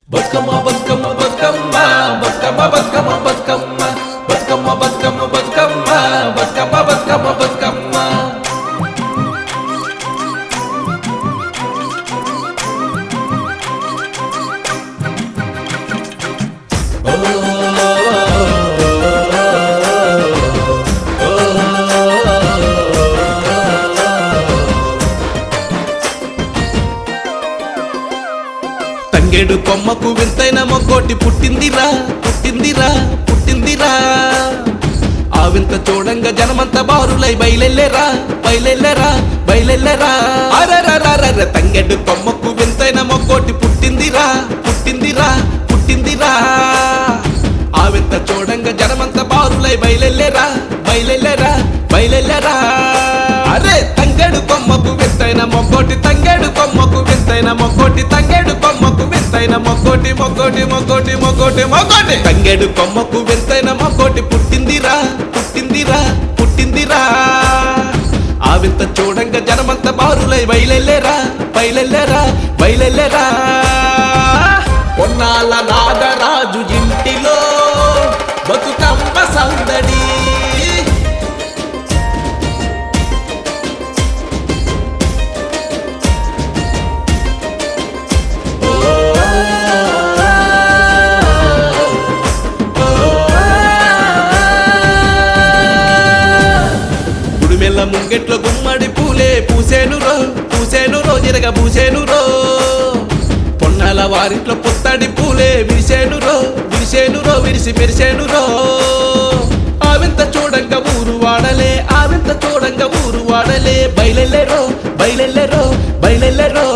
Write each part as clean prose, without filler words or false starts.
బతుకమ్మ బతుకమ్మ బతుకమ్మ బతుకమ్మ బతుకమ్మ బతుకమ్మ బతుకమ్మ బతుకమ్మ బతుకమ్మ బతుకమ్మ బతుకమ్మ బతుకమ్మ తంగేడు కొమ్మకు వింతైన మొగ్గోటి పుట్టిందిరా పుట్టిందిరా పుట్టిందిరా ఆ వింత చూడంగా జనమంతా బారులై బయలెల్లెరా బయలెల్లెరా బయలెల్లెరా అరరరరర తంగేడు కొమ్మకు వింతైన మొగ్గోటి పుట్టిందిరా పుట్టిందిరా పుట్టిందిరా ఆ వింత చూడంగా జనమంతా బారులై బయలెల్లెరా బయలెల్లెరా బయలెల్లెరా అరే తంగేడు కొమ్మకు వింతైన మొగ్గోటి తంగేడు కొమ్మకు వింతైన మొగ్గోటి తంగేడు కొమ్మకు వింతైన మొగ్గోటి మొగ్గోటి మొగ్గోటి మొగ్గోటి మొగ్గోటి తంగేడు కొమ్మకు వింతైన మొగ్గోటి పుట్టిందిరా పుట్టిందిరా పుట్టిందిరా ఆ వింత చూడంగా జనమంతా బారులై బయలెల్లెరా బయలెల్లెరా బయలెల్లెరా పొన్నాల నాగరాజు ఇంటిలో బతుకమ్మ సందడి గుడిమెల్ల ముంగెట్లో గుమ్మడి పూలే పూసేనురో పూసేనురో జరగ పూసేనురో పొన్నాల వారింట్లో పుత్తడి పూలే విరిసేనురో విరిసేనురో విరిసి మెరిసేనురో ఆ వింత చూడంగ ఊరు వాడలే ఆ వింత చూడంగ ఊరు వాడలే బయలెల్లెరో బయలెల్లెరో బయలెల్లెరో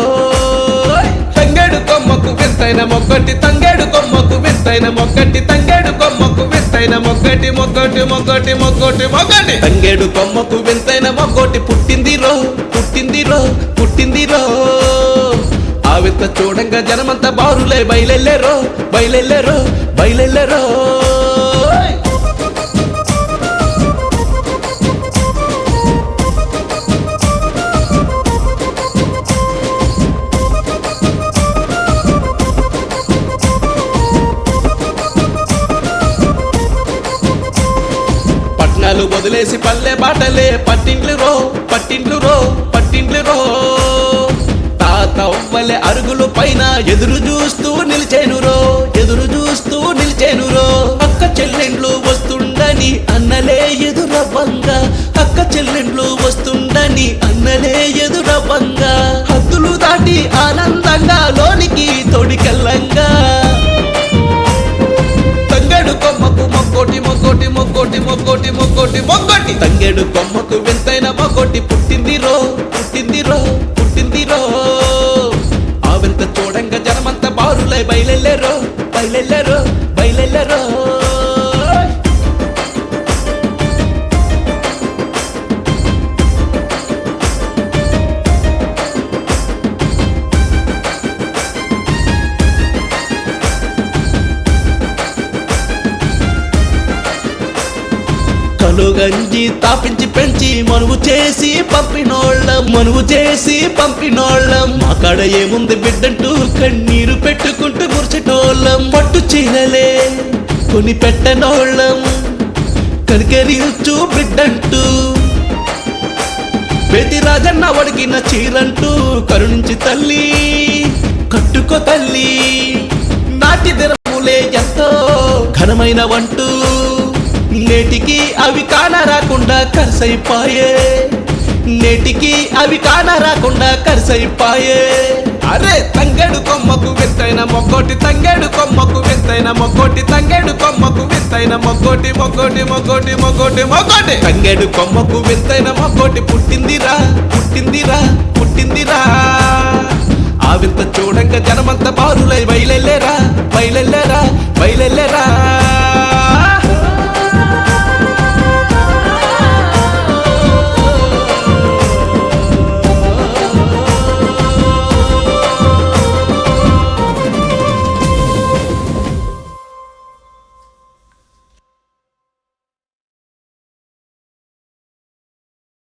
తంగేడు కొమ్మకు వింతైన మొగ్గటి తంగేడు కొమ్మకు వింతైన మొగ్గటి తంగేడు కొమ్మకు వింతైన మొగ్గటి మొగ్గటి మొగ్గటి మొగ్గటి మొగ్గటి తంగేడు కొమ్మకు వింతైన మొగ్గటి పుట్టిందిరో పుట్టిందిరో పుట్టిందిరో ఆ వింత చూడంగా జనమంతా బారులే బయలెల్లెరో బయలెల్లెరో బయలెల్లెరో పట్నాలు వదిలేసి పల్లె బాటలే పట్టిండ్లు రో పట్టిండ్లు రో పట్టిండ్లు రో తాత ఒవ్వలే అరుగులు పైన ఎదురు చూస్తూ నిలిచేనురో ఎదురు చూస్తూ నిలిచేనురో అక్క చెల్లెండ్లు వస్తుండని అన్నలే ఎదురవ్వంగా అక్క చెల్లెండ్లు వస్తుండని అన్నలే ఎదురవ్వంగా హద్దులు దాటి ఆనందంగా లోనికి తోడికెళ్ళంగా తంగేడు కొమ్మకు మొగ్గోటి మొగ్గోటి మొగ్గోటి మొగ్గోటి మొగ్గోటి మొగ్గోటి తంగేడు కొమ్మకు వింతైన మొగ్గోటి పుట్టిందిరో పుట్టిందిరో పుట్టిందిరో ఆ వింత చూడంగా జనమంతా బారులై బయలెల్లెరో బయలెల్లెరో బయలెల్లెరో కలుగంజి తాపించి పెంచి మనువు చేసి పంపినోళ్ళం మనువు చేసి పంపినోళ్ళం మా కాడ ఏముంది బిడ్డంటూ కన్నీరు పెట్టుకుంటూ మురిచేటోళ్ళం పట్టు చీరలే కొని పెట్టనోళ్ళం కనికరించు బిడ్డంటూ పేతి రాజన్న వడిగిన చీరంటూ కరుణించి తల్లి కట్టుకో తల్లి నాటి దినములే ఎంతో ఘనమైన వంటూ నేటికి అవి కానరాకుండా కర్సైపాయే నేటికి అవి కానరాకుండా కర్సైపాయే అరే తంగేడు కొమ్మకు వింతైన మొగ్గోటి తంగేడు కొమ్మకు వింతైన మొగ్గోటి తంగేడు కొమ్మకు వింతైన మొగ్గోటి మొగ్గోటి మొగ్గోటి మొగ్గోటి మొగ్గోటి తంగేడు కొమ్మకు వింతైన మొగ్గోటి పుట్టిందిరా పుట్టిందిరా పుట్టిందిరా ఆ వింత చూడంగా జనమంతా బారులై బయలెల్లెరా బయలెల్లెరా బయలెల్లెరా